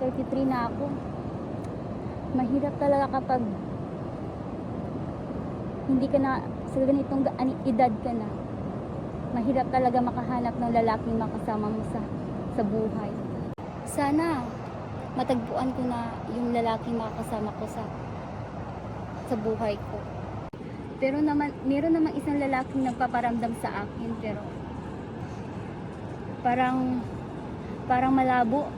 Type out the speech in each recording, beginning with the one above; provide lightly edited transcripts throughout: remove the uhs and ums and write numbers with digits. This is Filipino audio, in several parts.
33 na ako. Mahirap talaga kapag hindi ka na sa ganitong edad ka na. Mahirap talaga makahanap ng lalaking makasama mo sa buhay. Sana matagpuan ko na yung lalaking makakasama ko sa buhay ko. Pero meron naman isang lalaking nagpaparamdam sa akin, pero parang malabo.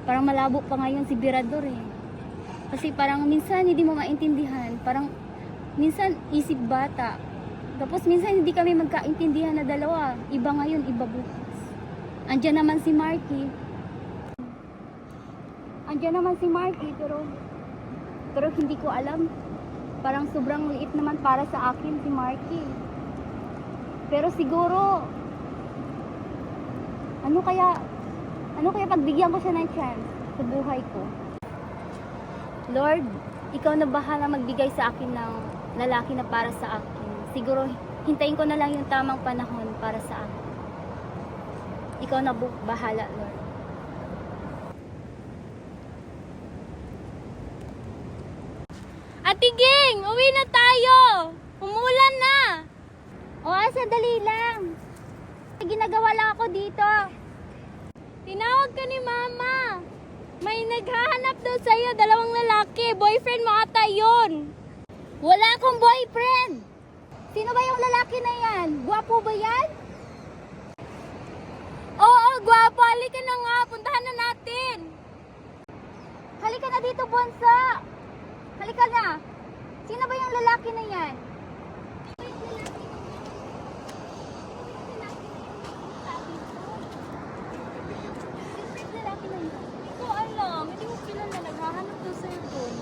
Parang malabo pa ngayon si Birador eh. Kasi parang minsan hindi mo maintindihan. Parang minsan isip bata. Tapos minsan hindi kami magkaintindihan na dalawa. Iba ngayon, iba bukas. Andiyan naman si Marky. Pero hindi ko alam. Parang sobrang liit naman para sa akin si Marky. Pero siguro, ano kaya pagbigyan ko siya ng chance sa buhay ko? Lord, ikaw na bahala magbigay sa akin ng lalaki na para sa akin. Siguro, hintayin ko na lang yung tamang panahon para sa akin. Ikaw na bahala, Lord. Ate Ging, uwi na tayo! Umulan na! O, sandali lang. Ginagawa lang ako dito. Tinawag ka ni Mama. May naghahanap daw sa'yo, dalawang lalaki. Boyfriend mo ata yun. Wala akong boyfriend. Sino ba yung lalaki na yan? Gwapo ba yan? Oo, gwapo. Halika na nga. Puntahan na natin. Halika na dito, Bonsa. Halika na. Sino ba yung lalaki na yan? Hindi ko alam. Hindi mo kilala. Naghahanap daw sa'yo doon.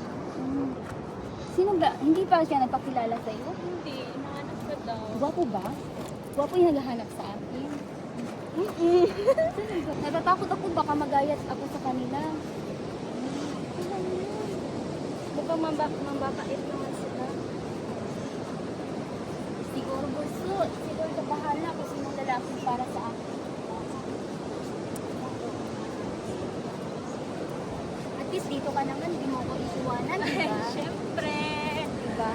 Sino ba? Hindi pa siya nagpakilala sa iyo? Hindi. Hinahanap ka daw. Gwapo ba? Gwapo yung naghahanap sa akin. Natatakot ako baka magayat ako sa kanila. Mukhang mambabait naman sila. Siguro gusto. Siguro ka bahala kung sino lalaki para sa akin. At least dito ka naman, hindi mo ko isuwanan, diba? Siyempre. Diba?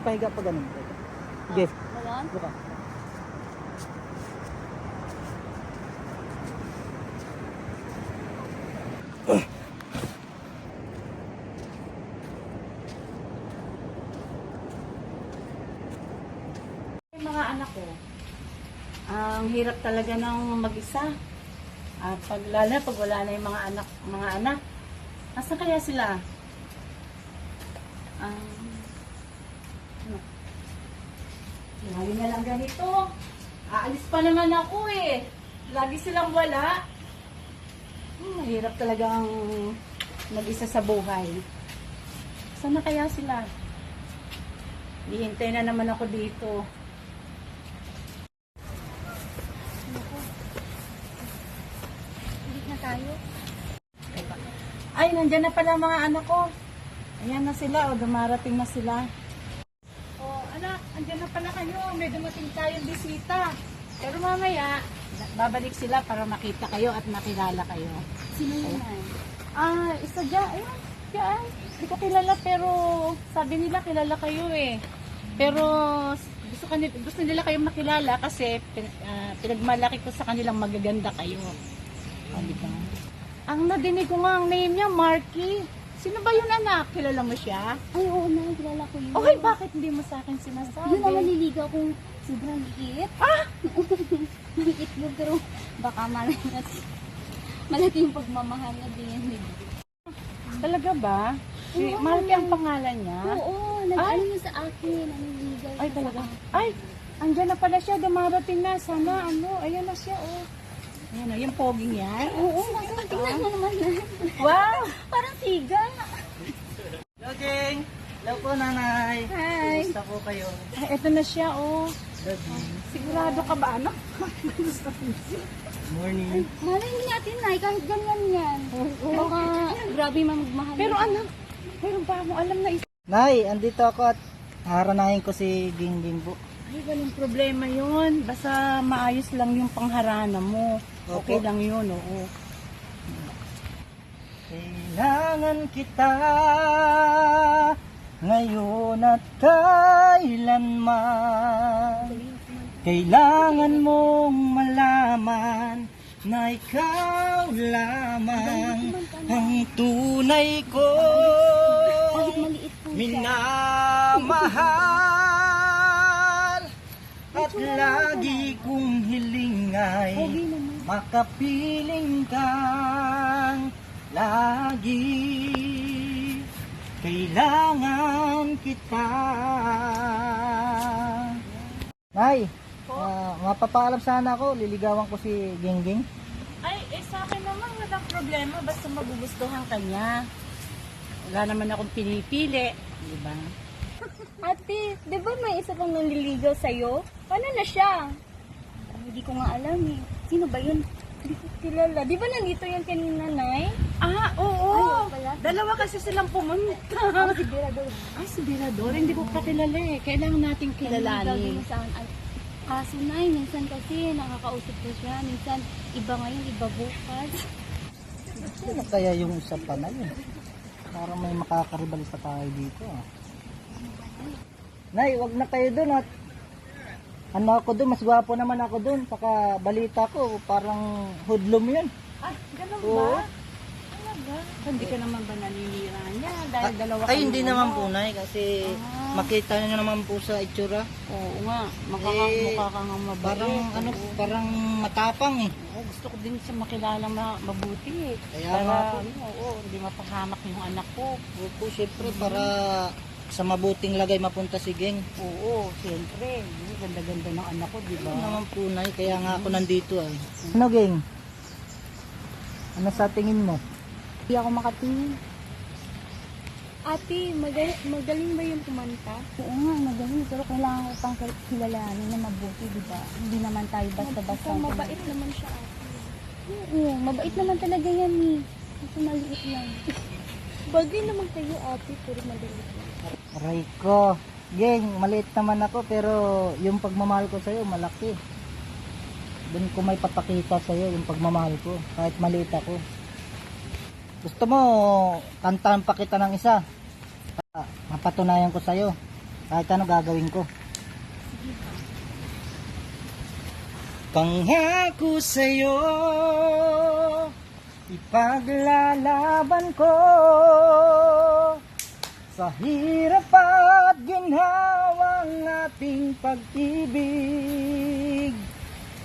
pahiga pa ganun. Sige, Ganon? buka. Yung mga anak ko, ang hirap talaga ng mag-isa. At pag wala na yung mga anak, nasa kaya sila? Lagi na lang ganito. Aalis pa naman ako eh. Lagi silang wala. Mahirap talagang mag-isa sa buhay. Saan na kaya sila? Hihintay na naman ako dito. Hindi na tayo. Ay, nandyan na pala mga anak ko. Ayan na sila, o dumarating na sila. O, anak, andyan na pala kayo. May dumating tayong bisita. Pero mamaya, babalik sila para makita kayo at makilala kayo. Sino yun ay? Isa dyan. Ayun, dyan. Hindi ko kilala pero sabi nila kilala kayo eh. Pero gusto nila kayong makilala kasi pinagmalaki ko sa kanilang magaganda kayo. O, diba? Ang nadinig ko nga ang name niya, Marky. Sino ba yun, anak? Kilala mo siya? Ay, oo na, kilala ko yun. Okay, bakit hindi mo sa akin sinasabi? Yun ang maliligaw kung sobrang liit. Maliit mo, pero baka malaki yung pagmamahal na din. Talaga ba? Si Oo. Marky ang pangalan niya? Oo, nag-ano yun sa akin, naniligaw Ay, siya talaga? sa akin. Ay, andyan na pala siya. Dumarating na. Sana, ayan na siya, oh. Ayan, yung poging yan. Oo, tingnan mo naman na. Wow! Parang siga. Hello, Jeng! Hello po, nanay! Hi. Gusto po kayo. Ay, eto na siya, oh. Good Sigurado ka ba, anak? morning. Malay hindi natin na, kahit ganyan yan. Baka grabe magmahal. Pero anak, meron ba akong alam na isa? Nay, andito ako at haranahin ko si Gingging po. Ay, walang problema yun. Basta maayos lang yung pangharana mo. Okay Opo. lang yun, oo. Kailangan kita ngayon at kailanman. Kailangan mong malaman na ikaw lamang ang tunay ko kahit maliit po siya. minamahal. At lagi kong hiling ay Okay naman. makapiling kang lagi. Kailangan kita. Nay, mapapaalam sana ako. Liligawan ko si Gingging. Ay, sa akin naman walang problema. Basta magugustuhan ka niya. Wala naman akong pinipili. Di ba? Ate, di ba may isa pang nanliligaw sa'yo? Paano na siya? Hindi ko nga alam eh. Sino ba yun? Hindi ko kilala. Di ba nandito yung kanina, Nay? Oo. Ay, pala. Dalawa kasi silang pumunta. Si Birador. Ay, si Birador. Hindi ko kakilala eh. Kailangan nating Nanliligaw kilalanin. din sa akin. Kaso, Nay, minsan kasi nakakausap ko siya. Minsan, iba ngayon, iba bukas. Sino kaya yung isa pa na yun? Parang may makakaribalista tayo dito. Nay, wag na kayo dun at ano ako dun, mas gwapo naman ako dun. Saka balita ko, parang hoodlum yun. Ah, ganun Oo. ba? Talaga? Hindi ka naman ba naninira niya? Dahil dalawa Ay, kayong hindi ano? naman po, Nay, kasi makita niyo naman po sa itsura. Oo nga. Mukha ka nga mabait. Parang ano, parang matapang eh. Oo, gusto ko din siya makilala mabuti eh. Kaya Para, nga po. hindi mapahamak yung anak ko. Opo, syempre para sa mabuting lagay mapunta si Geng. Oo, siyempre. Ganda-ganda ng anak ko, di ba? Ano naman po, Nay, kaya nga ako nandito ay. Ano, Geng? Ano sa tingin mo? Hindi ako makatingin. Ate, magaling ba yung kumanta? Oo nga, magaling. Pero kailangan ko pang kilalanin na mabuti, di ba? Hindi naman tayo basta-basta. Mabait naman siya, ate. Oo, mabait naman talaga yan eh. Kasi maliit lang. Bagay naman kayo, ate, pero maliit lang. Aray ko. Geng, maliit naman ako pero yung pagmamahal ko sa'yo malaki. Doon ko may papakita sa'yo yung pagmamahal ko kahit maliit ako. Gusto mo kantahan pa kita ng isa? Mapatunayan ko sa'yo. Kahit ano gagawin ko. Pangako sa'yo, ipaglalaban ko sa hirap at ginhawang ating pag-ibig,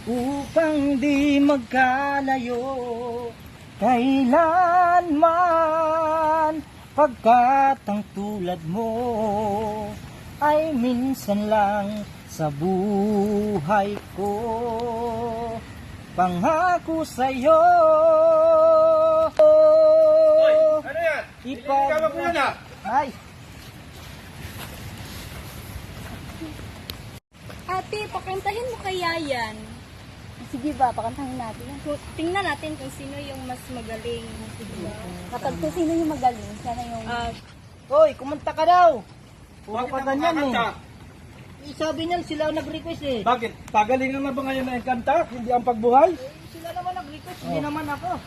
upang di magkalayo kailanman, pagkat ang tulad mo ay minsan lang sa buhay ko. Pangako sa'yo, Ano yan? ipag... mo yan ah! Ay, Ate, pakantahin mo kaya yan. Sige ba, pakantahin natin. Tingnan natin kung sino yung mas magaling. Kapag kung sino yung magaling, sana yung... hoy, kumanta ka daw. Puro Bakit ka ang ganyan eh. kakanta? Sabi niyan, sila ang nag-request eh. Bakit? Pagalingan na ba ngayon na kanta? Hindi ang pagbuhay? Sila naman nag-request, hindi naman ako.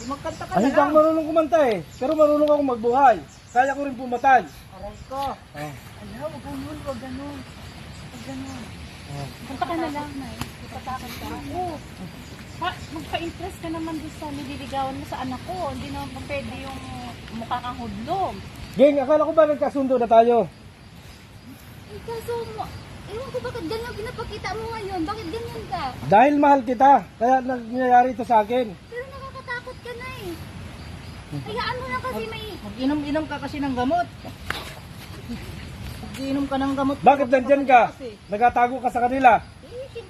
Di magkanta ka Ay, na hindi ako lang. marunong kumanta eh. Pero marunong akong magbuhay. Kaya ko rin pumatay. Aray ko. Oh. Ano, wag ganun, wag ganun. Wag ganun. Punta ka na lang, Nay. Ipatakot ka. Oo. Magpa-interest ka naman doon sa nililigawan mo sa anak ko. Hindi naman pa pwede yung mukha kang hudlom. Geng, akala ko ba nagkasundo na tayo? Kaso, ewan ko bakit ganyan pinapakita mo ngayon. Bakit ganyan ka? Dahil mahal kita. Kaya nangyayari ito sa akin. Pero nakakatakot ka na eh. Hayaan mo na kasi may... Mag-inom-inom ka kasi ng gamot. Mag-inom ka ng gamot. Bakit nandyan ka? Nagatago ka sa kanila?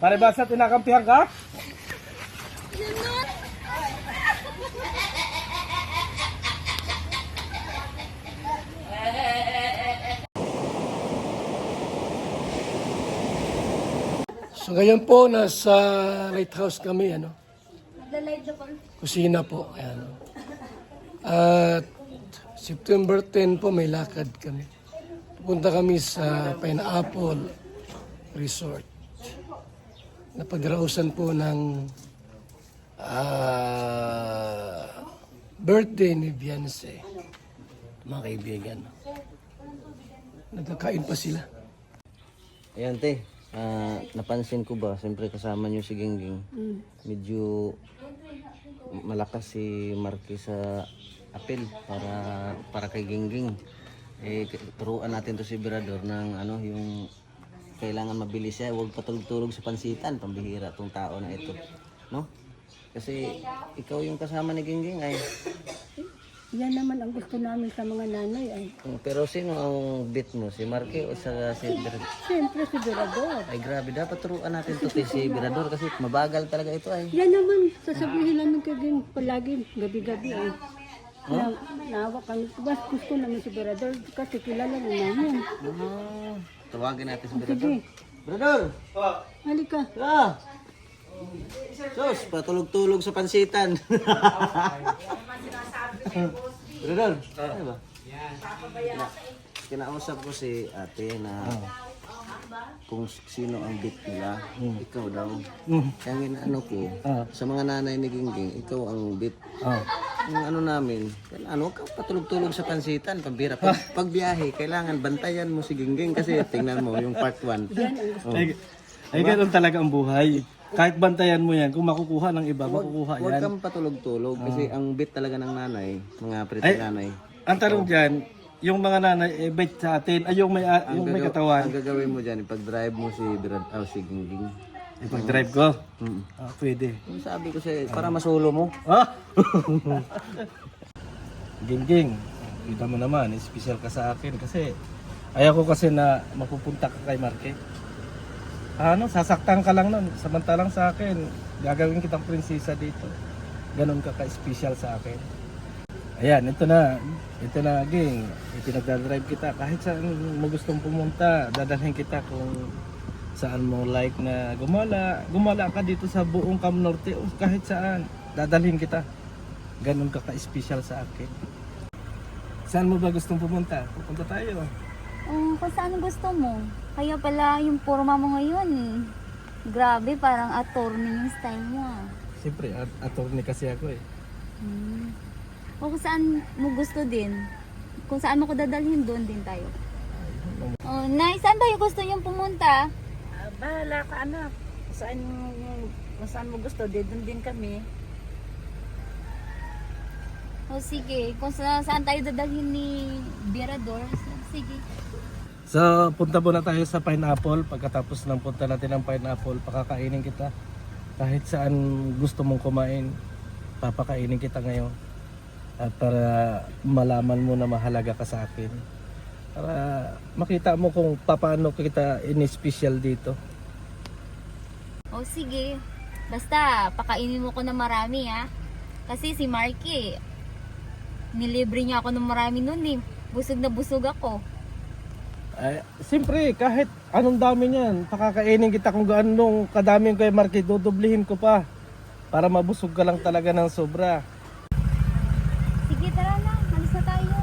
Para ba sa tinakampihan ka? So ngayon po, nasa lighthouse kami, ano? Kusina po, ayan. At September 10 po, may lakad kami. Pupunta kami sa Pineapple Resort. Napagrausan po ng birthday ni Beyonce. Mga kaibigan. Nagkakain pa sila. Ayan te, napansin ko ba, siyempre kasama niyo si Gingging. Medyo malakas si Marky sa apel para kay Gingging. Eh turuan natin to si Birador ng ano yung kailangan mabilis siya, huwag patulog-tulog sa pansitan, pambihira tong tao na ito, no? Kasi ikaw yung kasama ni Gingging ay. Yan naman ang gusto namin sa mga nanay ay. Pero sino ang bit mo, si Marky o si Birador? Siyempre si Birador. Ay grabe, dapat turuan natin to si Birador kasi mabagal talaga ito ay. Yan naman, sasabihin namin kaging palagi, gabi-gabi ay. Naawa kami. Mas gusto namin si Birador kasi kilala na namin. Tawagin natin si Birador. Birador! Halika. Ah! Sos, patulog-tulog sa pansitan. Birador, ano ba? Kinausap ko si ate na kung sino ang bit nila, ikaw daw. Kaya ano ko, sa mga nanay ni Gingging, ikaw ang bit. Yung ano namin, ano ka patulog-tulog sa pansitan, pambira. Pag biyahe, kailangan bantayan mo si Gingging kasi tingnan mo yung part 1. Ay, ganoon talaga ang buhay. Kahit bantayan mo yan, kung makukuha ng iba, makukuha Huwag yan. kang patulog-tulog kasi ang bit talaga ng nanay, mga pretty Ay, nanay. Ang tanong dyan, yung mga nanay, bait sa atin, ay yung may katawan. Ang gagawin mo dyan, ipag-drive mo si si Gingging. Ipag-drive ko? Pwede. Yung sabi ko sa'yo, para masolo mo. Ah! Gingging, kita mo naman, special ka sa akin kasi ayaw ko kasi na mapupunta ka kay Marky. Ano, sasaktan ka lang nun. Samantalang sa akin, gagawin kitang prinsesa dito. Ganon ka ka-special sa akin. Ayan, ito na, Ging. Ipinagdadrive kita. Kahit saan mo gustong pumunta, dadalhin kita kung saan mo like na gumala. Gumala ka dito sa buong Cam Norte o kahit saan. Dadalhin kita. Ganon ka ka-special sa akin. Saan mo ba gustong pumunta? Pupunta tayo. Kung saan gusto mo. Kaya pala yung forma mo ngayon. Grabe, parang attorney yung style mo ah. Siyempre, attorney kasi ako eh. O kung saan mo gusto din. Kung saan mo ko dadalhin, doon din tayo. Oh, Nay, saan tayo gusto niyong pumunta? Bahala ka anak. Kung saan mo gusto, doon din kami. O sige, kung saan tayo dadalhin ni Birador, sige. So, punta muna tayo sa Pineapple. Pagkatapos ng punta natin ng Pineapple, pakakainin kita. Kahit saan gusto mong kumain, papakainin kita ngayon. At para malaman mo na mahalaga ka sa akin. Para makita mo kung paano kita in-special dito. O sige, basta pakainin mo ko na marami ha. Kasi si Marky, nilibre niya ako ng marami nun eh. Busog na busog ako. Ay, siyempre, kahit anong dami niyan, pakakainin kita kung gaano kadaming kay Marky, dudublihin ko pa. Para mabusog ka lang talaga ng sobra. Sige, tara na. Alis na tayo.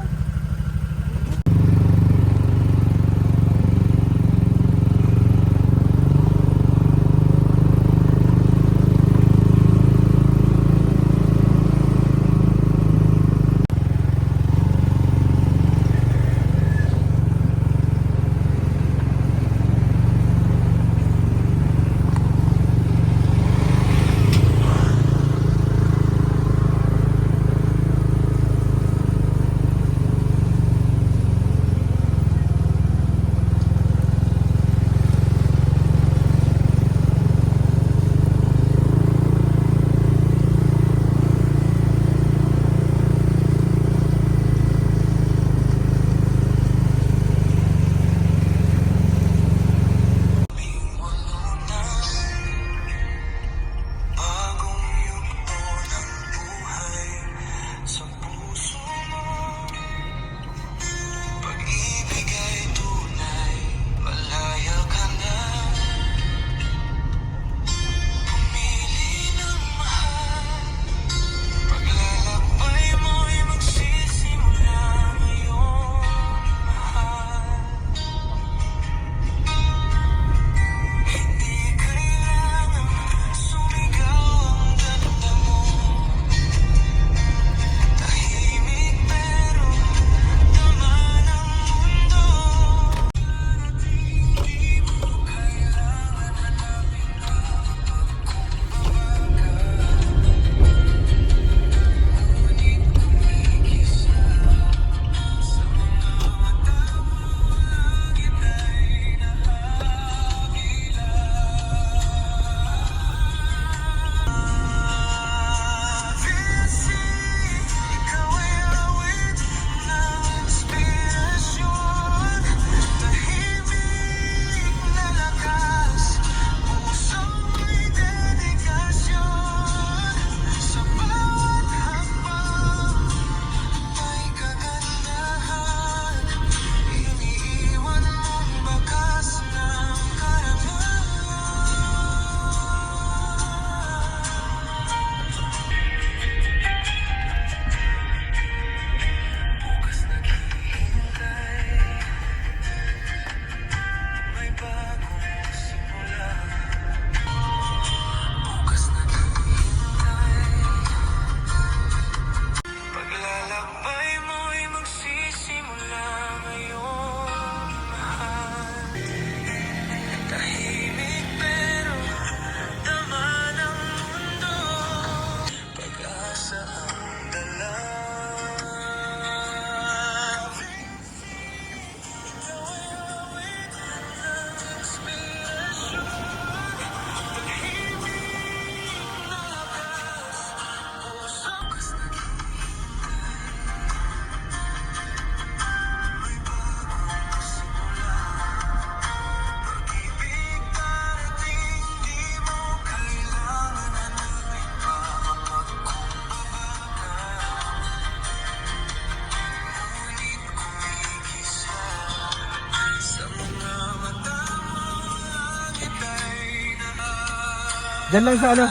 Diyan lang sa ano?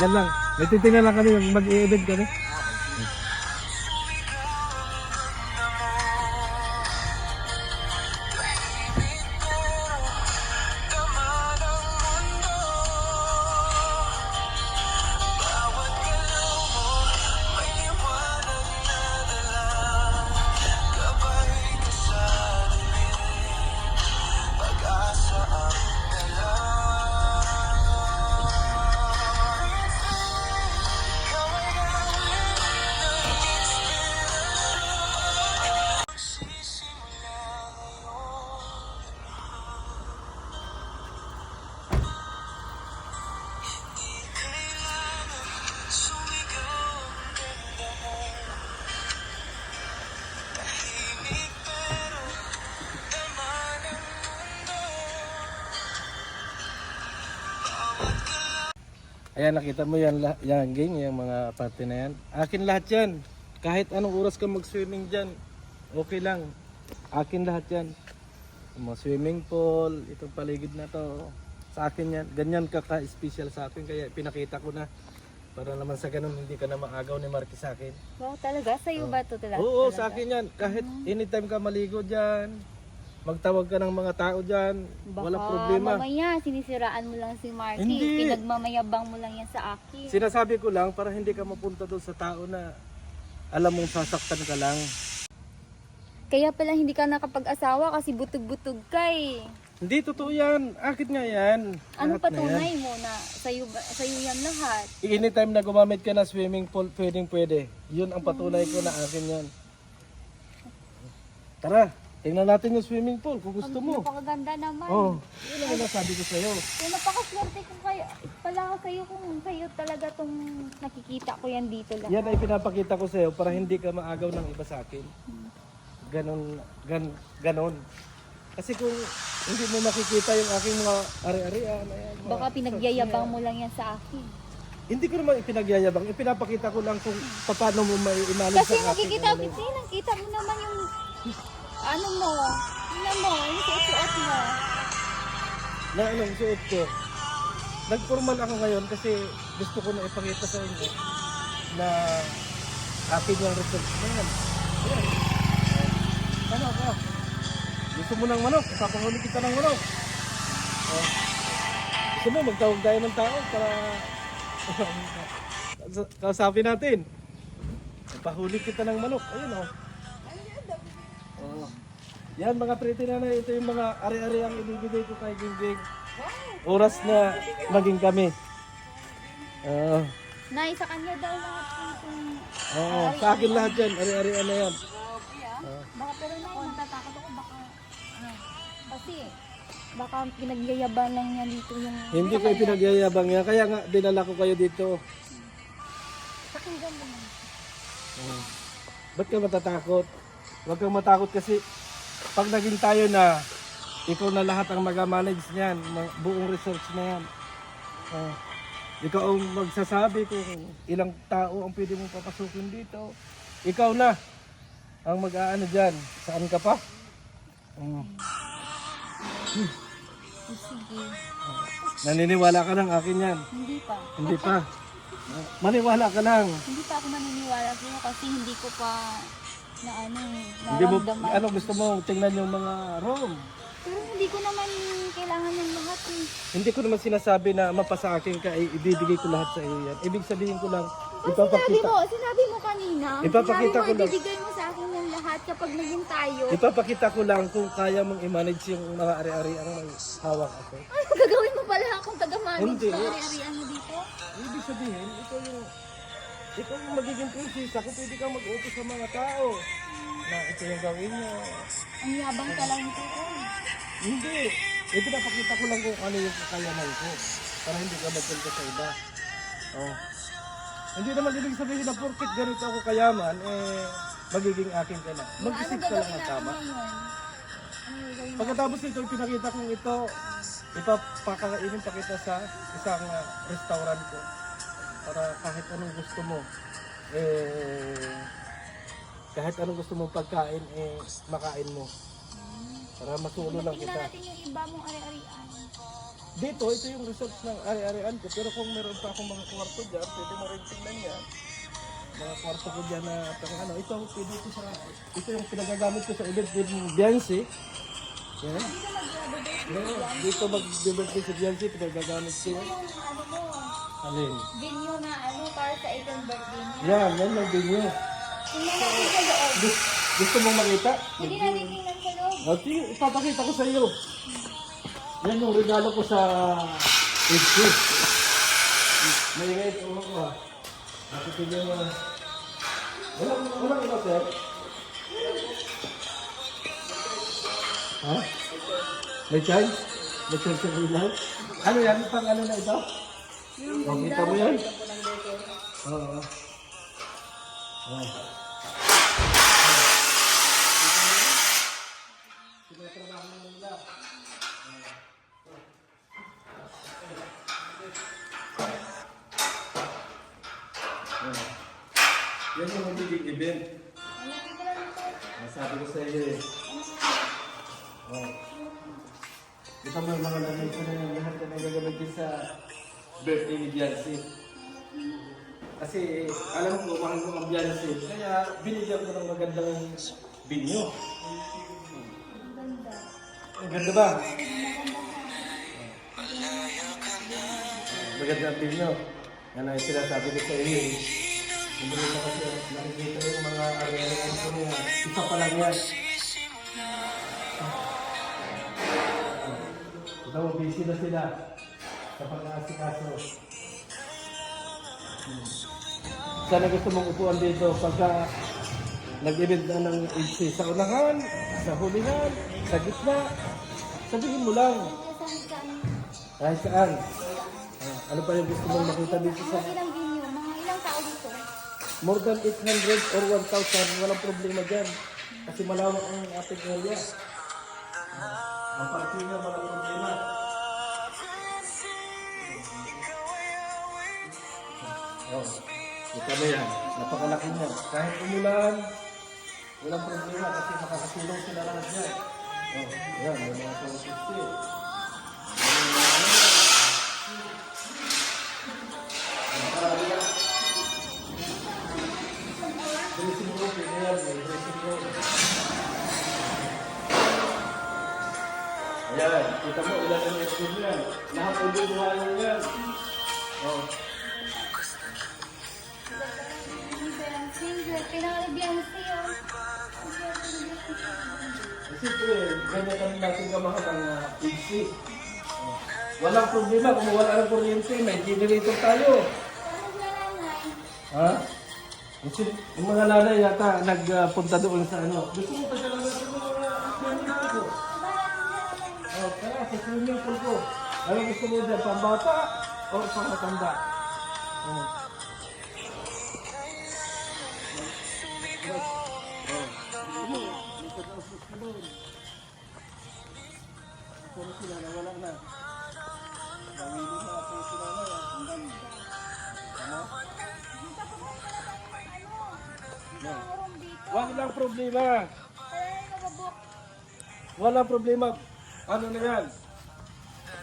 Diyan lang. May titingnan lang kami, mag-i-event kami. Ayan, nakita mo yan, yan gang, yung mga parte na yan. Akin lahat yan. Kahit anong oras ka mag-swimming dyan, okay lang. Akin lahat yan. Yung mga swimming pool, itong paligid na to, sa akin yan. Ganyan ka-special sa akin, kaya pinakita ko na. Para naman sa ganun, hindi ka na maagaw ni Marky sa akin. Wow, talaga? Sa'yo ba ito talaga? Oo, sa akin yan. Kahit anytime ka maligo dyan, magtawag ka ng mga tao dyan, wala problema. Mamaya, sinisiraan mo lang si Marky. Hindi. Pinagmamayabang mo lang yan sa akin. Sinasabi ko lang para hindi ka mapunta doon sa tao na alam mong sasaktan ka lang. Kaya pala hindi ka nakapag-asawa kasi butog-butog ka eh. Hindi, totoo yan. Akin nga yan. Ano Lahat na patunay yan. mo na sa'yo yan lahat? Anytime na gumamit ka na swimming pool, pwede. Yun ang patunay ko na akin yan. Tara, tingnan natin yung swimming pool kung gusto mo. Napakaganda naman. Oh, yun ang nasabi ko sa'yo. So, napakaswerte ko kayo. Pala ako sa'yo kung sa'yo talaga tong nakikita ko yan dito lang. Yan ay pinapakita ko sa'yo para hindi ka maagaw ng iba sa akin. Ganon. Kasi kung hindi mo makikita yung aking mga ari-arian, ayan, mga Baka pinagyayabang mo lang yan sa akin. Hindi ko naman ipinagyayabang, ipinapakita ko lang kung paano mo may imanage Kasi sa akin. nakita mo naman yung ano mo, yung suot mo. Na anong suot ko. Nagformal ako ngayon kasi gusto ko na ipakita sa inyo na akin yung result na yan. Ayan. Ano ka? Gusto mo ng manok? Ipapahuli kita ng manok. Oh. Gusto mo magtawag tayo ng tao para kausapin natin. Ipahuli kita ng manok. Ayun oh. Oh. Yan mga pretty nanay, ito yung mga ari-ari ang ibibigay ko kay Gingging. Oras na maging kami. Nay, sa kanya daw lahat yung Sa akin lahat yan, ari-arian na yan. baka pero nay, natatakot ako baka kasi baka pinagyayabang lang niya dito yung Hindi ko pinagyayabang yan, kaya nga dinala ko kayo dito. pakinggan mo naman. Ba't ka matatakot? Huwag kang matakot kasi pag naging tayo na, ikaw na lahat ang mag-manage niyan, buong research na yan. Ikaw ang magsasabi kung ilang tao ang pwede mong papasukin dito. Ikaw na ang mag-aano dyan. Saan ka pa? Sige, Naniniwala ka ng akin yan. hindi pa. Hindi pa. Maniwala ka lang. Hindi pa ako maniniwala sa'yo kasi hindi ko pa na Hindi mo, naramdaman. ano gusto mo tingnan yung mga room. Pero hindi ko naman kailangan yung lahat eh. Hindi ko naman sinasabi na mapasa akin ka, ibibigay ko lahat sa iyo yan. Ibig sabihin ko lang, Sinabi mo kanina. Ipapakita ko lang. Ibibigay mo sa akin yung lahat kapag naging tayo. Ipapakita ko lang kung kaya mong i-manage yung mga ari-ari ang may hawak ako. Ano gagawin mo pala akong taga-manage Hindi. ng ari-arian mo dito? Ibig sabihin, ikaw yung magiging prinsesa kung pwede kang mag-utos sa mga tao na ito yung gawin niyo. Ang yabang ka lang nito. Hindi. Ipinapakita ko lang kung ano yung kakayanan ko para hindi ka magpunta sa iba. Oh. Hindi naman ibig sabihin na porket ganito ako kayaman, magiging akin ka na. Mag-isip ka lang ng tama. Pagkatapos nito, pinakita kong ito, ipapakainin pa kita sa isang restaurant ko. Para kahit anong gusto mo, kahit anong gusto mong pagkain, makain mo. Para masulo lang Tingnan kita. natin yung iba mong ari-arian. Dito, ito yung results ng ari-arian ko. Pero kung meron pa akong mga kwarto dyan, pwede mo rin tingnan yan. Mga kwarto ko dyan na ano, ito, pwede ito sa, ito yung pinagagamit ko sa event with Beyonce. Yan. Dito mag-birthday si Beyonce, pinagagamit ko yan. Ano mo? Alin? Video na para sa 18th birthday niya. Yan, yan yung video. Tingnan natin sa loob. Gusto mong makita? Hindi natin tingnan sa loob. O, sige, ipapakita ko sa iyo. Yan yung regalo ko sa Edge. Maingay ito ko ha. Nakitigyan mo. Walang iba, sir? Ha? May chance? May chance sa ilaw? Ano yan? Pang ano na ito? Makita mo yan? Oo. Yan yung magiging event. Sabi ko sa iyo eh. Oh. Ito mo yung mga lamay ko na yung lahat na gagamitin sa birthday ni Beyonce. Kasi alam ko, mahal ko ang Beyonce. Kaya binigyan ko ng magandang binyo. Ang ganda ba? Maganda ang binyo. Yan ang sinasabi ko sa iyo eh. Hindi mo kasi nakikita yung mga area-area ko niya. Isa pa lang yan. Ito, busy na sila sa pag-aasikaso. Sana gusto mong upuan dito pagka nag-event na ng AC sa unahan, sa hulihan, sa gitna. Sabihin mo lang. Kahit saan. Ano pa yung gusto mong makita dito sa... Ilang venue, mga ilang tao dito? More than 800 or 1,000, walang problema dyan. Kasi malawak ang ating area. Ang parking nga, walang problema. Oh, kita mo yan. Napakalaki niya. Kahit umulan, walang problema kasi makakasulong sila lahat dyan. Oh, yan, may mga 250. Dressing room, ganyan, may dressing room. Ayan, kita mo, ilan ang restroom yan. Lahat ang bubuhayan yan. Oh. Beyonce, oh. Siyempre, ganyan kami natin kamahal ang AC. Oh. Walang problema kung wala ng kuryente, may generator tayo. Ha? Kasi yung mga nanay yata nagpunta doon sa ano. Gusto mo pa siya lang sa mga swimming pool ko. Oh, kaya sa swimming pool ko. Ano gusto mo dyan? Pambata o pangmatanda? Oh. Pero sila nawala na. Bawili na ako sila na. Ano? No. Walang problema. Walang problema. Ano na yan?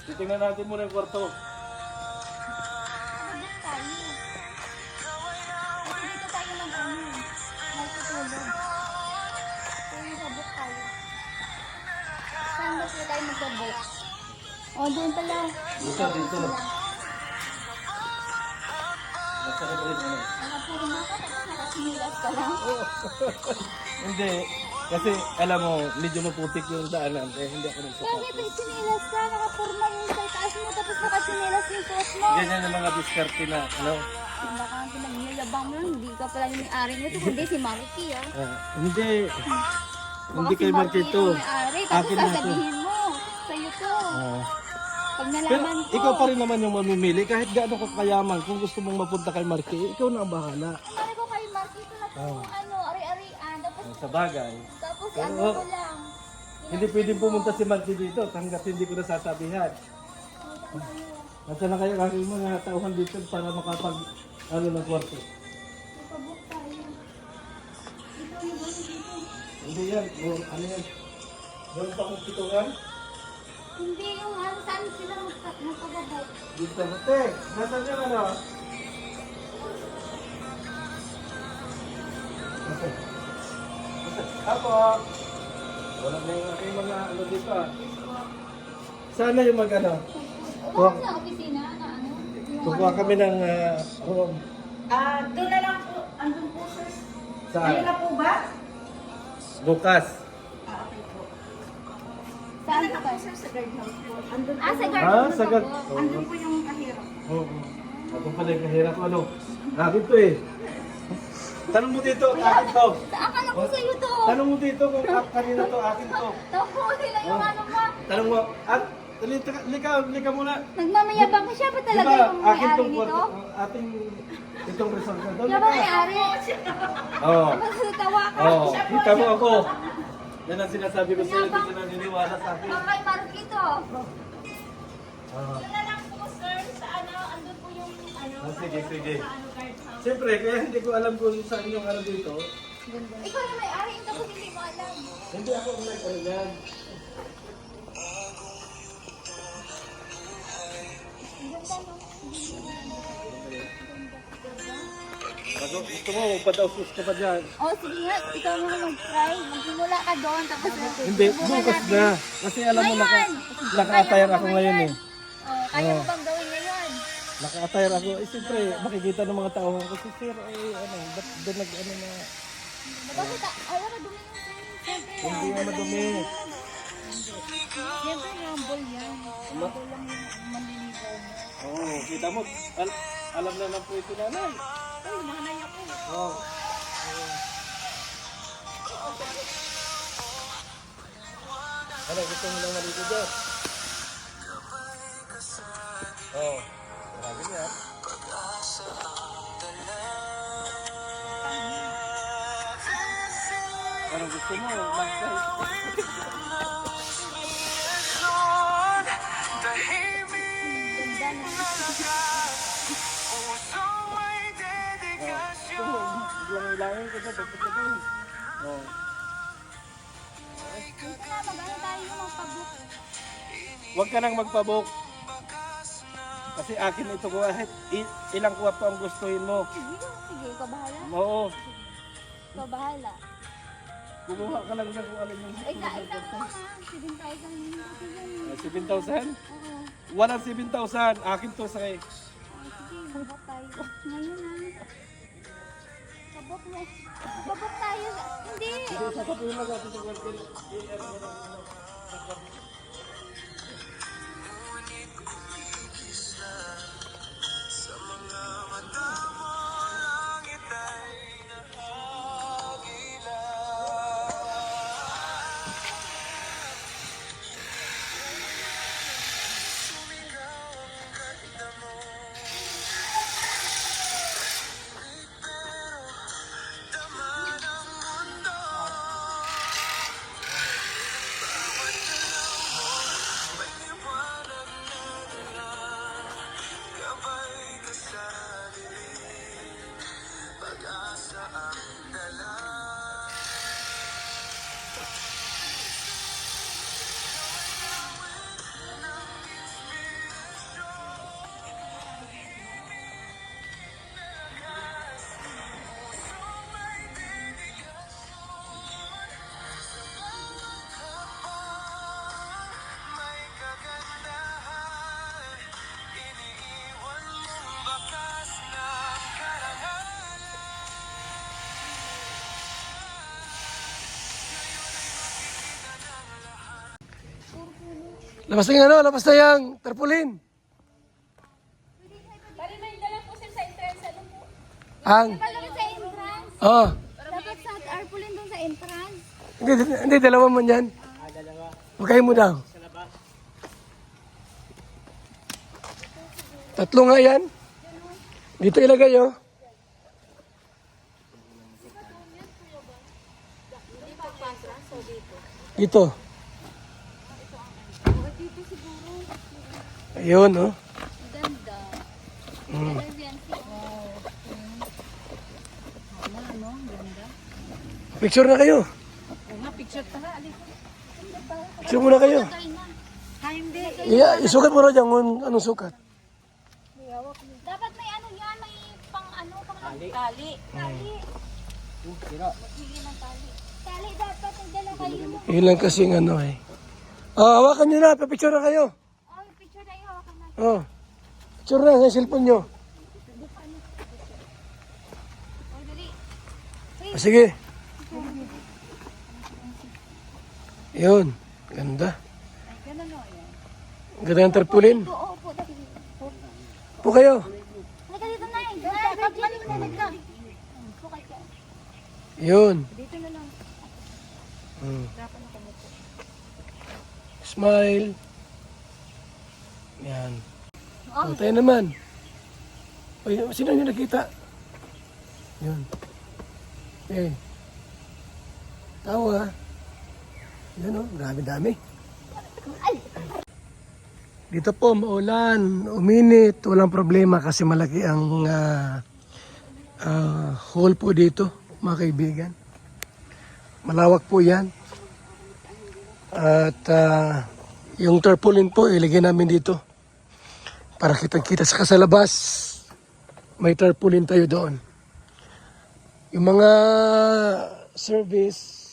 Titingnan natin muna yung kwarto. Dito tayo magtutulog. Saan ba sila tayo magkabok? O, doon pala. Dito, dito. Nasa-celebrate mo. Nakapurma ka, tapos nakasinilas ka lang. Hindi. Kasi alam mo, medyo maputik yung daanan. Eh, hindi ako Bakit nagsasabi. may sinilas ka? Nakapurma yung sa taas mo, tapos nakasinilas yung suot mo. Ganyan yung mga diskarte na, ano? Baka pinagyayabang mo lang, hindi ka pala yung may-ari nito, kundi si Marky, ah. Hindi. Hindi Baka kay si Marky ito. yung may-ari, tapos Akin na ito. sasabihin mo, sa'yo to. Pag Pero nalaman ko, ikaw pa rin naman yung mamimili. Kahit gaano ka kayaman, kung gusto mong mapunta kay Marky, ikaw na ang bahala. Mari ko kay Marky, ito na po yung ano, ari-arian, tapos Sa bagay. Tapos ano ko lang. Hindi pwedeng pumunta si Marky dito hanggat hindi ko nasasabihan. Nasa na kayo kami mga tauhan dito para makapag ano ng kwarto. Ipabok tayo. Ito yung balik dito. Hindi yan. O, ano yan? Doon pa kong pitungan? Hindi yung ano, saan sila magpababok. Dito. Te, nasan yan ano? Apo. Wala na yung aking mga ano dito ah. Sana yung mag ano? Bakit sa opisina na ano? Kukuha kami ng room. Doon na lang po. Andun po, sir. Saan? na po ba? Bukas. Saan ka pa? Sir, sa guardhouse po. Andun po. Sa Ha? garden Sagad. Andun po yung kahirap. Oo. Ako pala yung kahirap ko ano. Akin to eh. Tanong mo dito, akin to. Akala ko sa'yo to. Tanong mo dito kung kanina to, akin to. Tapos sila yung ano mo. Tanong mo, at lika muna. Nagmamayabang ka siya ba talaga Diba, yung akin may-ari tong nito? kwarto, ating itong resort na doon. Siya ba may-ari? Oo. Tawa ka. Oo, kita mo ako. Yan ang sinasabi ko sa'yo, hindi ka naniniwala sa akin. Baka kay Marky to. Ah, Doon na lang po, sir. Sa ano, andun po yung ano. sige, sige. Sa ano, guardhouse. Siyempre, kaya hindi ko alam kung saan yung ano dito. Ikaw na may-ari, ito ko hindi mo alam. Hindi ako nag-ano yan. Gusto mo, magpadaustos ka pa dyan. Oh, sige nga, ikaw nga mag-try. Magsimula ka doon, tapos Hindi, bukas na. Kasi alam mo, naka-attire ako ngayon eh. Oh, kaya mo bang gawin ngayon? Naka-attire ako. Eh, siyempre, makikita ng mga tao kasi sir, ano, ba't doon nag-ano na, Bakit? Ayaw ka dumi yung siyempre. hindi nga madumi. Siyempre, humble yan. Humble lang yung manliligaw mo. Oo, kita mo, alam na lang po ito nanay. Ay, nanay ako. Oo. Ano, gusto mo lang maligo dyan? Oo. Marami niya. Ano gusto mo? Langin ko sa pagpapagin. Oo. Mag-ano tayo magpabook? Huwag ka nang magpabook. Kasi akin ito kahit ilang kuha pa ang gustuhin mo. Sige, ikaw bahala. Oo. Ikaw bahala. Kumuha ka lang sa kung alin yung Ay, kain na mo ha. 7,000 kasi yan. 7,000? Oo. Walang 7,000. Akin to sa Sige, babok tayo. Ngayon ha. Babok mo. Babok tayo. Hindi. sa kapila lang natin sa kwartel. Labas na yung ano, labas na yung tarpaulin. Pare, may dala po sir sa entrance. Ano po? Ang, Dapat sa entrance. oh, Dapat sa tarpaulin doon sa entrance. hindi, dalawa man yan. Magkain mo daw. Tatlo nga yan. Dito ilagay, oh. Dito. Ayun, oh. Ganda. Mm. Picture na kayo. Picture muna kayo. Isukat mo na dyan kung anong sukat. Dapat may ano yan, may pang ano, pang tali. Tali. Maghili ng tali. Tali dapat, nagdala kayo. Yun lang kasing ano eh. Oh, hawakan nyo na. Picture na kayo. Oh, picture na yun. Hawakan na. Oh. Picture na sa cellphone nyo. Oh, dali. Ah, sige. Yun. Ganda. Ganda ng tarpaulin. Oo, po, dali. Po kayo. Halika dito na eh. Pagbalik na nagka. Bukay ka. Yun. Dito na lang. Smile. Yan. Oh, tayo naman. Oy, sino nyo nakita? Yun. Eh. Tawa. Yan o, dami-dami. Dito po, maulan, uminit, walang problema kasi malaki ang hall po dito, mga kaibigan. Malawak po yan. At yung tarpaulin po, ilagay namin dito. Para kitang-kita sa labas, may tarpaulin tayo doon. Yung mga service,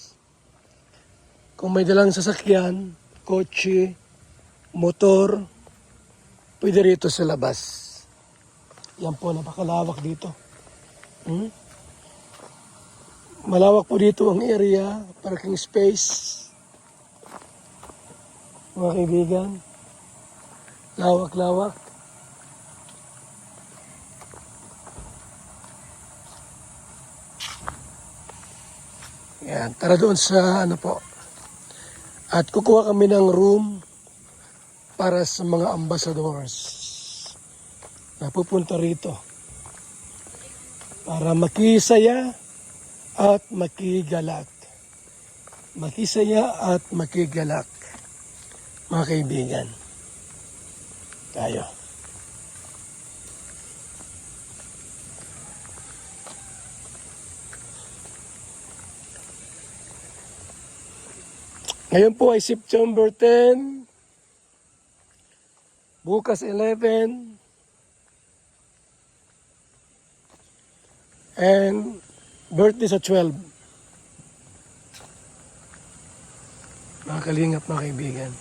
kung may dalang sasakyan, kotse, motor, pwede rito sa labas. Yan po, napakalawak dito. Malawak po dito ang area, parking space. Mga kaibigan, lawak-lawak. Yan, tara doon sa ano po. At kukuha kami ng room para sa mga ambassadors na pupunta rito para makisaya at makigalak. Makisaya at makigalak, mga kaibigan. Tayo. Ngayon po ay September 10, bukas 11, and birthday sa 12. Mga kalingap, mga kaibigan.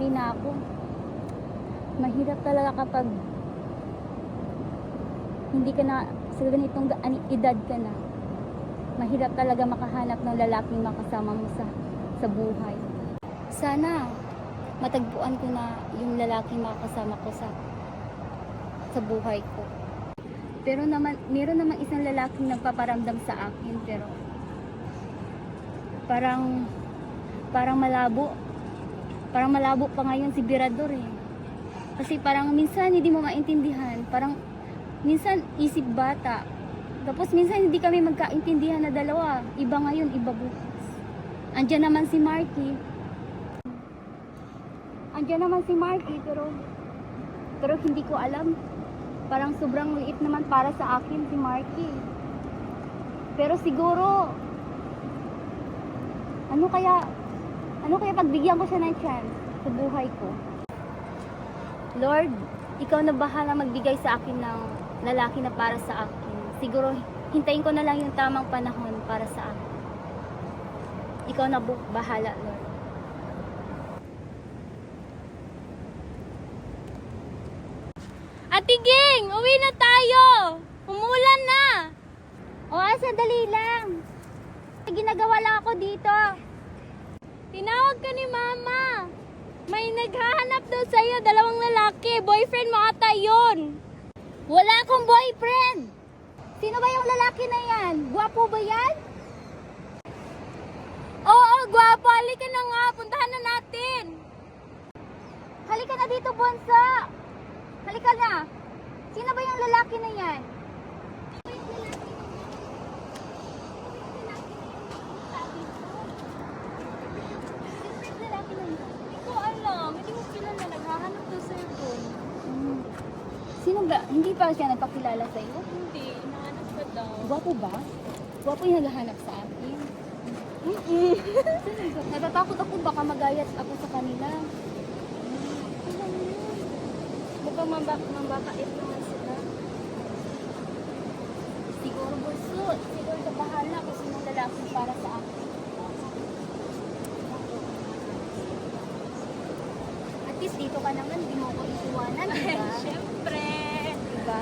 Na ako. Mahirap talaga kapag hindi ka na sa ganitong edad ka na. Mahirap talaga makahanap ng lalaking makasama mo sa buhay. Sana matagpuan ko na yung lalaking makasama ko sa buhay ko. Pero meron naman isang lalaking nagpaparamdam sa akin, pero parang malabo. Parang malabo pa ngayon si Birador eh. Kasi parang minsan hindi mo maintindihan. Parang minsan isip bata. Tapos minsan hindi kami magkaintindihan na dalawa. Iba ngayon, iba bukas. Andiyan naman si Marky. Pero hindi ko alam. Parang sobrang liit naman para sa akin si Marky. Pero siguro, ano kaya pagbigyan ko siya ng chance sa buhay ko? Lord, ikaw na bahala magbigay sa akin ng lalaki na para sa akin. Siguro, hintayin ko na lang yung tamang panahon para sa akin. Ikaw na bahala, Lord. Ate Ging, uwi na tayo! Umulan na! Sandali lang. Ginagawa lang ako dito. Tinawag ka ni Mama. May naghahanap daw sa'yo, 2 lalaki. Boyfriend mo ata yun. Wala akong boyfriend. Sino ba yung lalaki na yan? Gwapo ba yan? Oo, gwapo. Halika na nga. Puntahan na natin. Halika na dito, Bonsa. Halika na. Sino ba yung lalaki na yan? Sino Hindi pa siya nagpakilala sa'yo? Hindi, inahanap ka daw. Gwapo ba? Gwapo yung naghahanap sa akin. Natatakot ako baka magayat ako sa kanila. Mukhang mambabait naman sila. Siguro gusto. Siguro ka bahala kung sinong lalaki para sa akin. At least dito ka naman, hindi mo ko isuwanan, diba? Siyempre. Diba?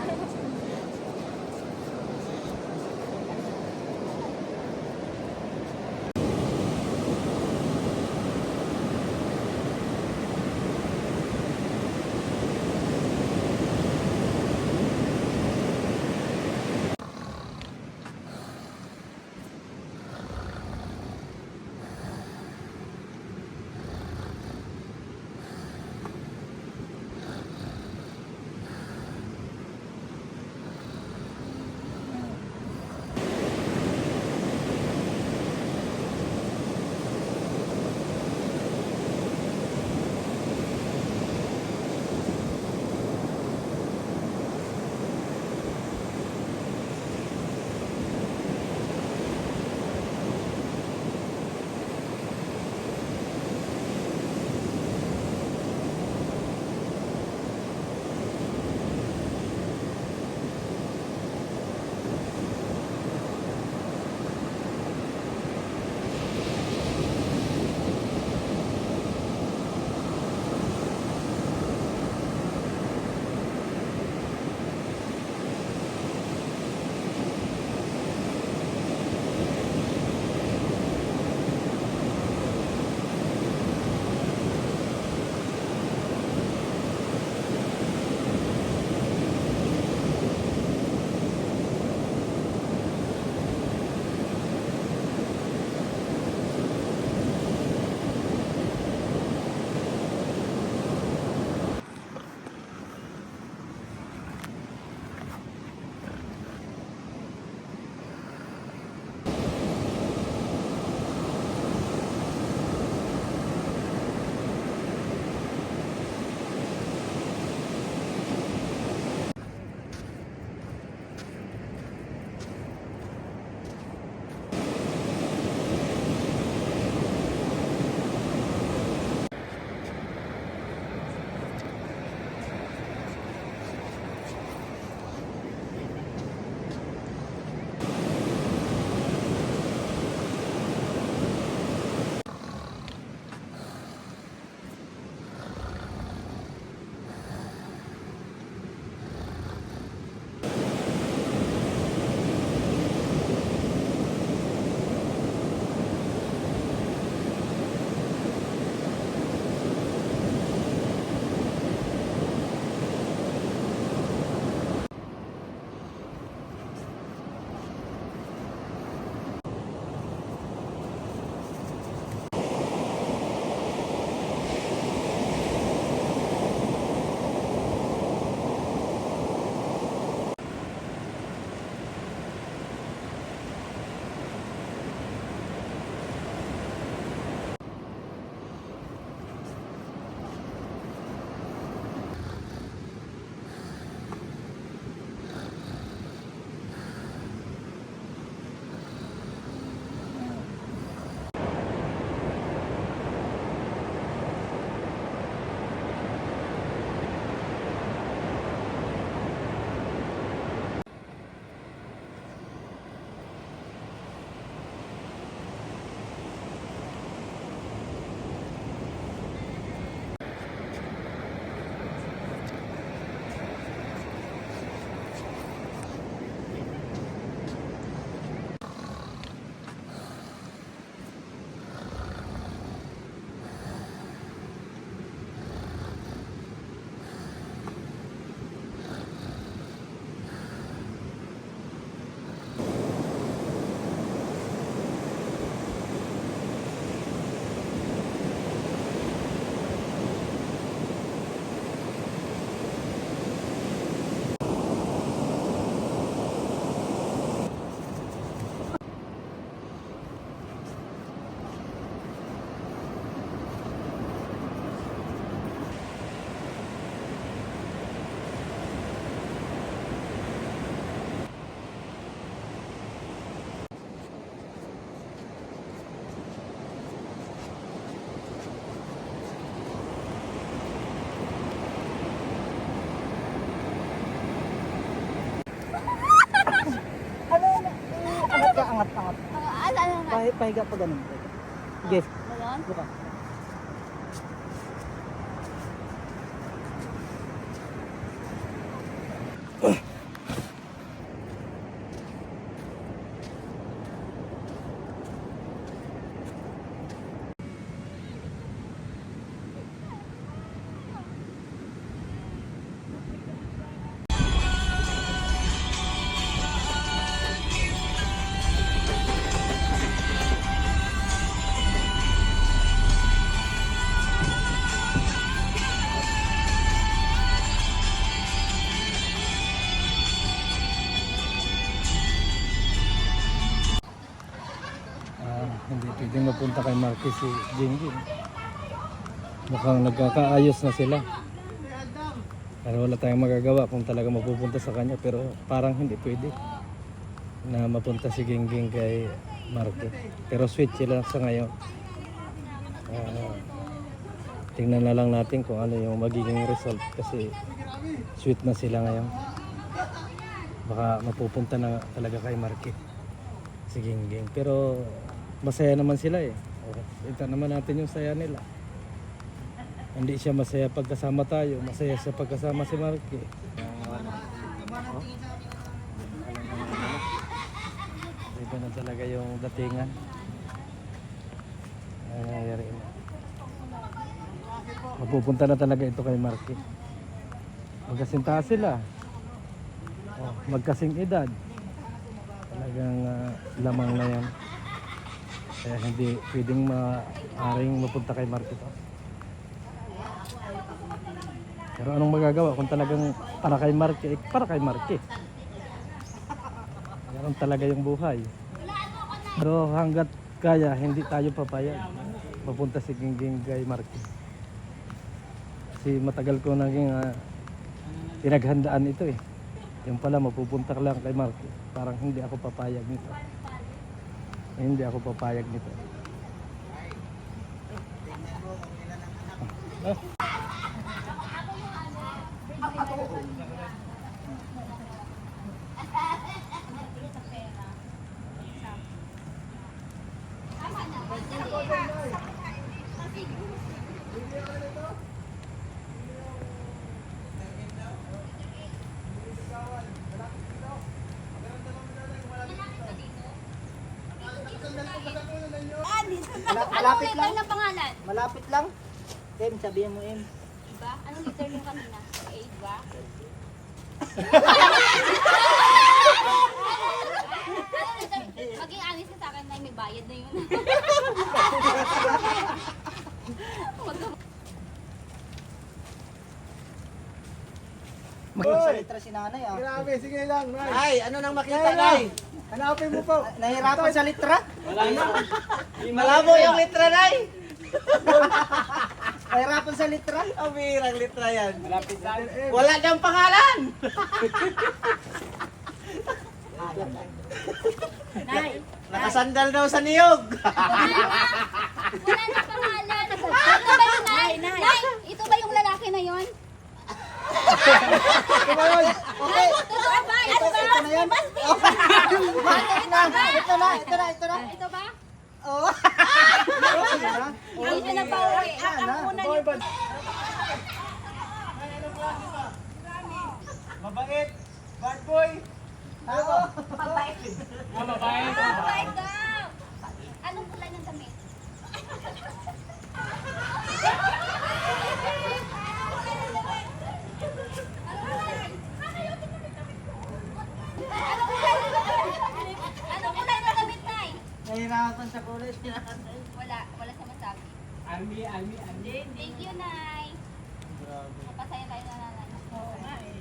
pahiga pa ganun. Sige, Ngayon? buka. Hindi pwedeng mapunta kay Marquez si Jingjing. Mukhang nagkakaayos na sila. Pero wala tayong magagawa kung talaga mapupunta sa kanya, pero parang hindi pwede na mapunta si Jingjing kay Marquez. Pero sweet sila sa ngayon. Tingnan na lang natin kung ano yung magiging result kasi sweet na sila ngayon. Baka mapupunta na talaga kay Marquez si Jingjing. Pero masaya naman sila eh. Ito naman natin yung saya nila. Hindi siya masaya pagkasama tayo, masaya siya pagkasama si Marky. Ito na talaga yung datingan. Nangyayari na. Mapupunta na talaga ito kay Marky. Magkasintahan sila. Magkasing edad. Talagang lamang na yan. Kaya hindi pwedeng maaring mapunta kay Marky to. Pero anong magagawa kung talagang para kay Marky, para kay Marky. Ganun talaga yung buhay. Pero hanggat kaya, hindi tayo papayag mapunta si Jingjing kay Marky. Kasi matagal ko naging pinaghandaan ito eh. Yung pala mapupunta ka lang kay Marky. Parang hindi ako papayag nito. Hindi ako papayag nito. Malapit lang. Ano pangalan? Malapit lang. Em, sabihin mo Em. Diba? Anong liter yung kanina? 8 ba? Maging honest ka sa akin na may bayad na yun. Sa litra si nanay ah. Grabe, sige lang, Nay. Ay, ano nang makita nay? Hanapin mo po. Nahirapan sa litra? Malabo yung litra, Nay! Nahirapan sa litra? Ang birang litra yan. Malapit sa akin. Wala kang pangalan! Nay! Nakasandal daw sa niyog. Wala na pangalan. Ito ba yun, Nay? Nay! Ito ba yung lalaki na yun? Okay. Totoo ba? Ano ba? Ito na yan. Ito na. Ito ba? Oo. Hindi na pa uwi. Ang una niyo. Mabait. Bad boy. Mabait daw. Anong kulay ng damit? Anong kulay ng damit, Nay? Nahirapan sa kulay. Wala sa masabi. Almi. Thank you, Nay. Mapasaya tayo na nanay. Oo nga eh.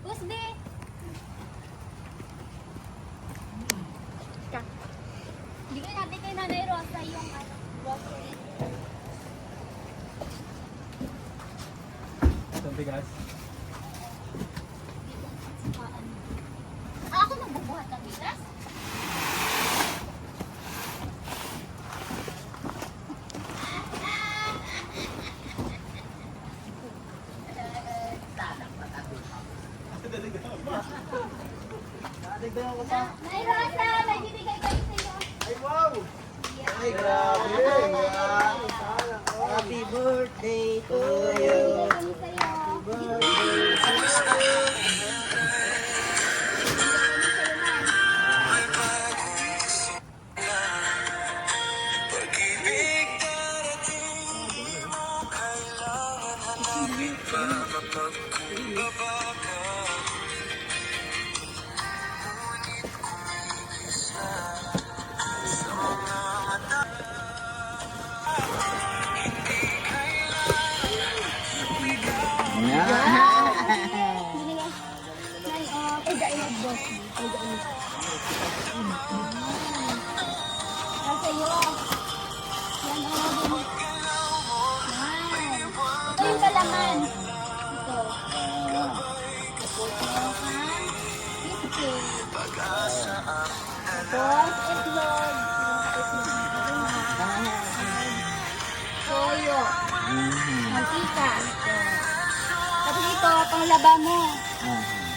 Kusdi! Bigyan natin kay Nanay Rosa yung grocery. Bigas. Ako nagbubuhat ng bigas? May Rosa, may bibigay kayo sa'yo. Ay, wow! Ay, grabe! Happy birthday to you. Bibigay kami sa'yo. Ito yung kalaman. Ito. Tapos, itlog. Toyo. Mantika. Tapos ito, panglaba mo.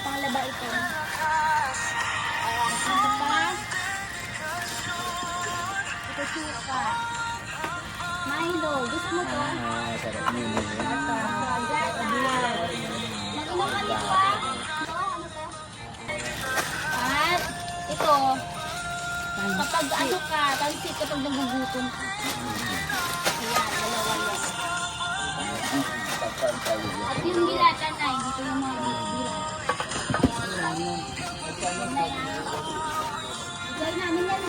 Panglaba ito. Ito pa. Ito suka. Milo. Gusto mo to? Mag-inom ka nito ah. At ito, kapag ano ka, pansit kapag nagugutom ka. Ayan, dalawa yan. At yung dilata na, dito yung mga dilata. Igay namin yan.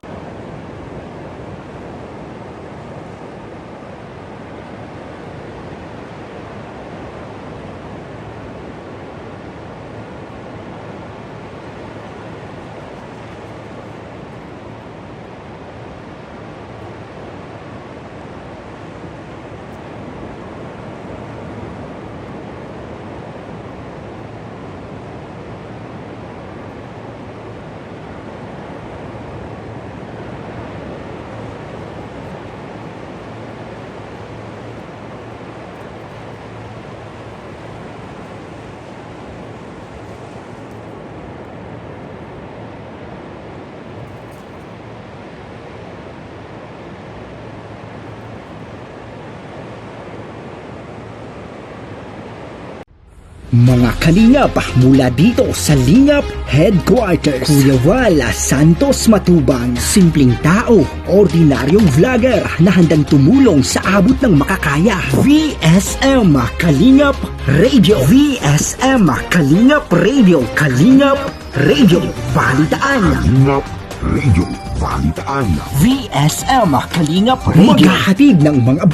Mga kalingap mula dito sa Lingap Headquarters, Kuya Val Santos Matubang, simpleng tao, ordinaryong vlogger na handang tumulong sa abot ng makakaya. VSM Kalingap Radio, VSM Kalingap Radio, Kalingap Radio, Balitaan. Kalingap Radio, Balitaan. VSM Kalingap Radio, maghahatid ng mga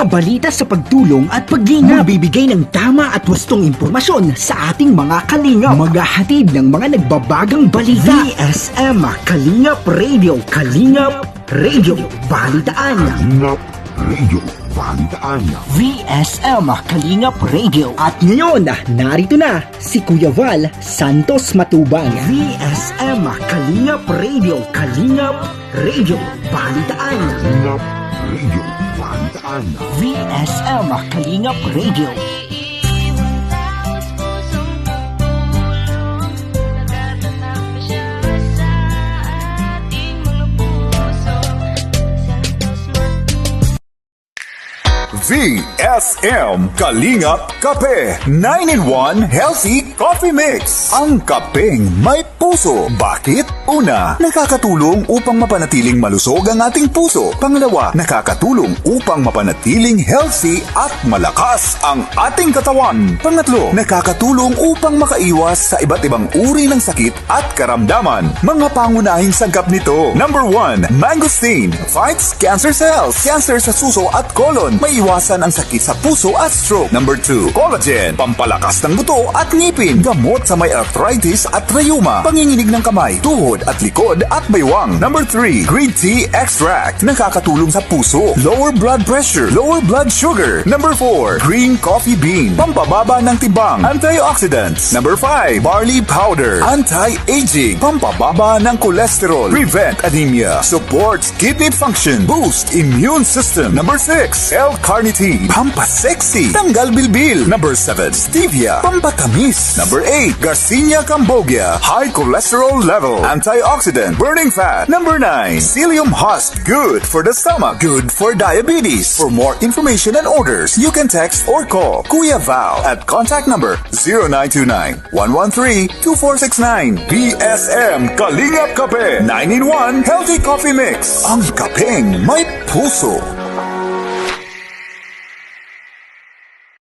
balita sa pagtulong at paglinga, magbibigay ng tama at wastong impormasyon sa ating mga kalingap, maghahatid ng mga nagbabagang balita. VSM Kalingap Radio, Kalingap Radio, Balitaan. Kalingap Radio, Balitaan. VSM Kalingap Radio. At ngayon, narito na si Kuya Val Santos Matubang. VSM Kalingap Radio, Kalingap Radio, Balitaan. Kalingap Radio, Balitaan. VSM Kalingap Radio. VSM Kalingap Kape 9-in-1 Healthy Coffee Mix. Ang kapeng may puso. Bakit? Una, nakakatulong upang mapanatiling malusog ang ating puso. Pangalawa, nakakatulong upang mapanatiling healthy at malakas ang ating katawan. Pangatlo, nakakatulong upang makaiwas sa iba't ibang uri ng sakit at karamdaman. Mga pangunahing sangkap nito. Number 1, mangosteen fights cancer cells. Cancer sa suso at colon. Maiwasan maiwasan ang sakit sa puso at stroke. Number 2, collagen, pampalakas ng buto at ngipin, gamot sa may arthritis at rheuma, panginginig ng kamay, tuhod at likod at baywang. Number 3, green tea extract, nakakatulong sa puso, lower blood pressure, lower blood sugar. Number 4, green coffee bean, pampababa ng tibang, antioxidants. Number 5, barley powder, anti-aging, pampababa ng cholesterol, prevent anemia, supports kidney function, boost immune system. Number 6, L-carnitine, pampasexy, tanggal bilbil. Number 7, stevia, pampatamis. Number 8, Garcinia cambogia, high cholesterol level, antioxidant, burning fat. Number 9, psyllium husk, good for the stomach, good for diabetes. For more information and orders, you can text or call Kuya Val at contact number 0929-113-2469. BSM Kalingap Kape 9-in-1 Healthy Coffee Mix. Ang kapeng may puso.